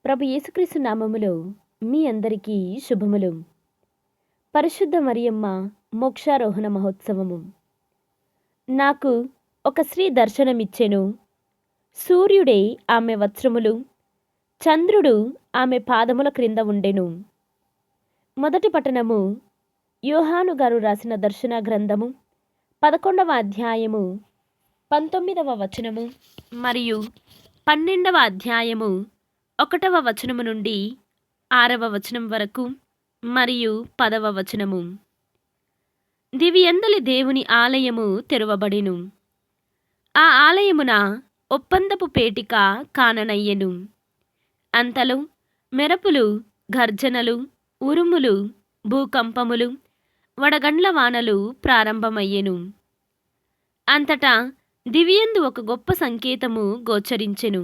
ప్రభు యేసుక్రీస్తు నామములో మీ అందరికీ శుభములు. పరిశుద్ధ మరియమ్మ మోక్షారోహణ మహోత్సవము. నాకు ఒక స్త్రీ దర్శనమిచ్చెను. సూర్యుడే ఆమె వస్త్రములు, చంద్రుడు ఆమె పాదముల క్రింద ఉండెను. మొదటి పట్టణము యోహాను గారు రాసిన దర్శన గ్రంథము 11వ అధ్యాయము 19వ వచనము మరియు 12వ అధ్యాయము 1వ వచనము నుండి 6వ వచనం వరకు మరియు 10వ వచనము. దివియందలి దేవుని ఆలయము తెరవబడెను. ఆ ఆలయమున ఒప్పందపు పేటిక కాననయ్యెను. అంతలో మెరుపులు, గర్జనలు, ఉరుములు, భూకంపములు, వడగండ్ల వానలు ప్రారంభమయ్యెను. అంతటా దివియందు ఒక గొప్ప సంకేతము గోచరించెను.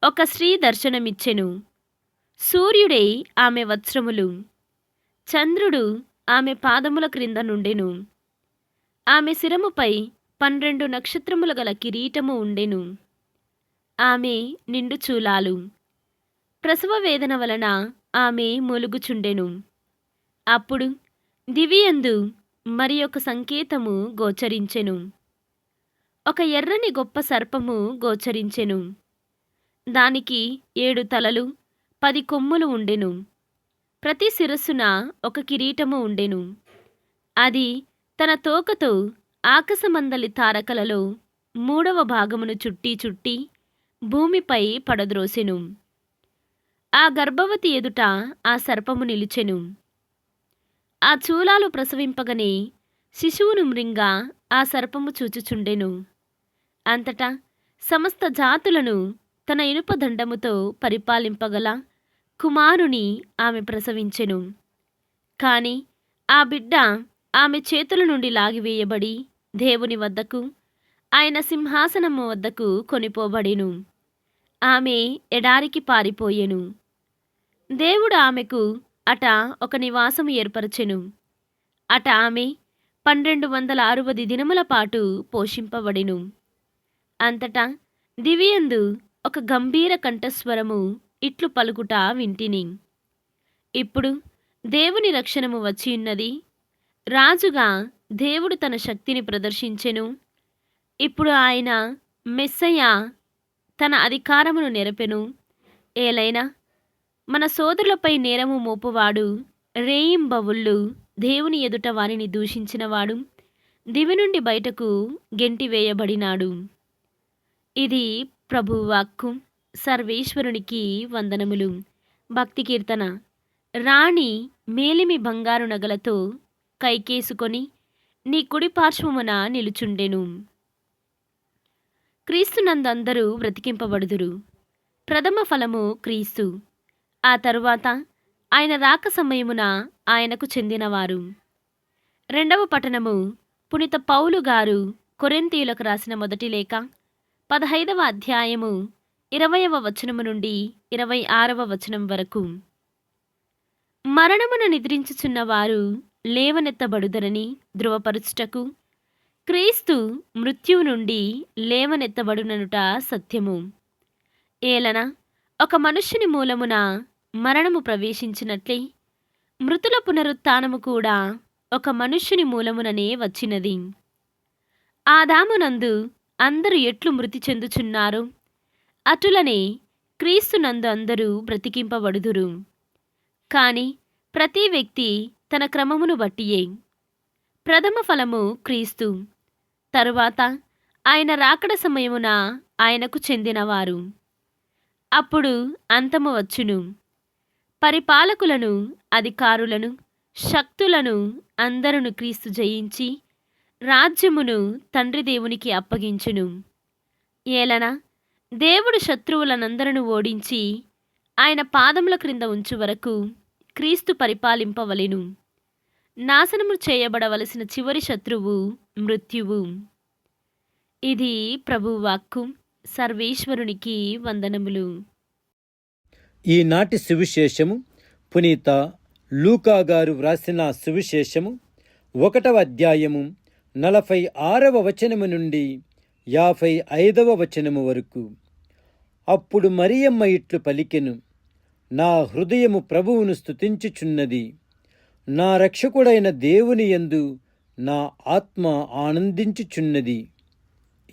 ఒక స్త్రీ దర్శనమిచ్చెను. సూర్యుడే ఆమె వస్త్రములు, చంద్రుడు ఆమె పాదముల క్రింద నుండెను. ఆమె శిరముపై 12 నక్షత్రములు గల కిరీటము ఉండెను. ఆమె నిండు చూలాలు. ప్రసవ వేదన వలన ఆమె మూలుగుచుండెను. అప్పుడు దివియందు మరి ఒక సంకేతము గోచరించెను. ఒక ఎర్రని గొప్ప సర్పము గోచరించెను. దానికి 7 తలలు 10 కొమ్ములు ఉండెను. ప్రతి శిరస్సున ఒక కిరీటము ఉండెను. అది తన తోకతో ఆకాశమందలి తారకలలో 3వ భాగమును చుట్టి భూమిపై పడద్రోసెను. ఆ గర్భవతి ఎదుట ఆ సర్పము నిలిచెను. ఆ చూలాలు ప్రసవింపగనే శిశువును మృంగా ఆ సర్పము చూచుచుండెను. అంతటా సమస్త జాతులను తన ఇనుప దండముతో పరిపాలింపగల కుమారుని ఆమె ప్రసవించెను. కాని ఆ బిడ్డ ఆమె చేతుల నుండి లాగివేయబడి దేవుని వద్దకు, ఆయన సింహాసనము వద్దకు కొనిపోబడెను. ఆమె ఎడారికి పారిపోయెను. దేవుడు ఆమెకు అట ఒక నివాసము ఏర్పరచెను. అట ఆమె 1260 దినముల పాటు పోషింపబడెను. అంతటా దివియందు ఒక గంభీర కంఠస్వరము ఇట్లు పలుకుట వింటిని. ఇప్పుడు దేవుని రక్షణము వచ్చియున్నది. రాజుగా దేవుడు తన శక్తిని ప్రదర్శించెను. ఇప్పుడు ఆయన మెస్సయ్య తన అధికారమును నెరపెను. ఏలైనా మన సోదరులపై నేరము మోపువాడు, రేయింబవుళ్ళు దేవుని ఎదుట వారిని దూషించినవాడు దివి నుండి బయటకు గెంటివేయబడినాడు. ఇది ప్రభువాక్కు. సర్వేశ్వరునికి వందనములు. భక్తి కీర్తన. రాణి మేలిమి బంగారు నగలతో కైకేసుకొని నీ కుడి పార్శ్వమున నిలుచుండెను. క్రీస్తునందందరూ బ్రతికింపబడుదురు. ప్రథమ ఫలము క్రీస్తు. ఆ తరువాత ఆయన రాక సమయమున ఆయనకు చెందినవారు. 2వ పట్టణము పునీత పౌలు గారు కొరింథీయులకు రాసిన మొదటి లేఖ 15వ అధ్యాయము 20వ వచనము నుండి 26వ వచనం వరకు. మరణమును నిద్రించుచున్న వారు లేవనెత్తబడుదరని ధృవపరుచుటకు క్రీస్తు మృత్యువు నుండి లేవనెత్తబడుననుట సత్యము. ఏలన ఒక మనుష్యుని మూలమున మరణము ప్రవేశించినట్లే మృతుల పునరుత్థానము కూడా ఒక మనుష్యుని మూలముననే వచ్చినది. ఆదామునందు అందరూ ఎట్లు మృతి చెందుచున్నారో అటులనే క్రీస్తునందు అందరూ బ్రతికింపబడుదురు. కాని ప్రతి వ్యక్తి తన క్రమమును బట్టియే. ప్రథమ ఫలము క్రీస్తు. తరువాత ఆయన రాకడ సమయమున ఆయనకు చెందినవారు. అప్పుడు అంతము వచ్చును. పరిపాలకులను, అధికారులను, శక్తులను అందరును క్రీస్తు జయించి రాజ్యమును తండ్రి దేవునికి అప్పగించును. ఏలన దేవుడు శత్రువులనందరను ఓడించి ఆయన పాదముల క్రింద ఉంచు వరకు క్రీస్తు పరిపాలింపవలెను. నాశనము చేయబడవలసిన చివరి శత్రువు మృత్యువు. ఇది ప్రభువాక్కు. సర్వేశ్వరునికి వందనములు. ఈనాటి సువిశేషము పునీత లూకా గారు వ్రాసిన సువిశేషము 1వ అధ్యాయము 46వ వచనము నుండి 55వ వచనము వరకు. అప్పుడు మరియమ్మ ఇట్లు పలికెను, నా హృదయము ప్రభువును స్తుతించుచున్నది, నా రక్షకుడైన దేవుని యందు నా ఆత్మ ఆనందించుచున్నది.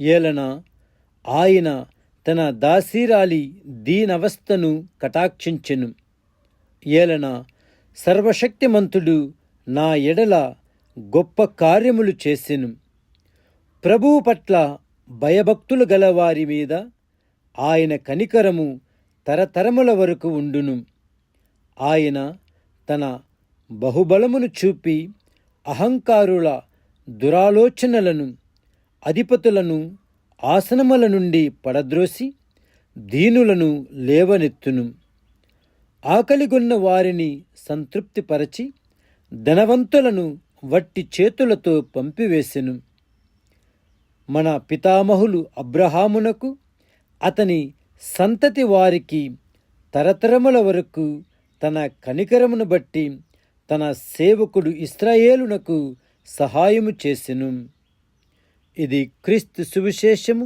ఏలన ఆయన తన దాసీరాలి దీనవస్థను కటాక్షించెను. ఏలన సర్వశక్తిమంతుడు నా ఎడల గొప్ప కార్యములు చేసెను. ప్రభువు పట్ల భయభక్తులు గలవారి మీద ఆయన కనికరము తరతరముల వరకు ఉండును. ఆయన తన బహుబలమును చూపి అహంకారుల దురాలోచనలను, అధిపతులను ఆసనముల నుండి పడద్రోసి దీనులను లేవనెత్తును. ఆకలిగొన్న వారిని సంతృప్తిపరచి ధనవంతులను వట్టి చేతులతో పంపివేసెను. మన పితామహులు అబ్రహామునకు అతని సంతతి వారికి తరతరముల వరకు తన కనికరమును బట్టి తన సేవకుడు ఇశ్రాయేలునకు సహాయము చేసెను. ఇది క్రీస్తు సువిశేషము.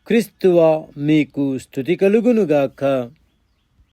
క్రీస్తువా మీకు స్తుతి కలుగునుగాక.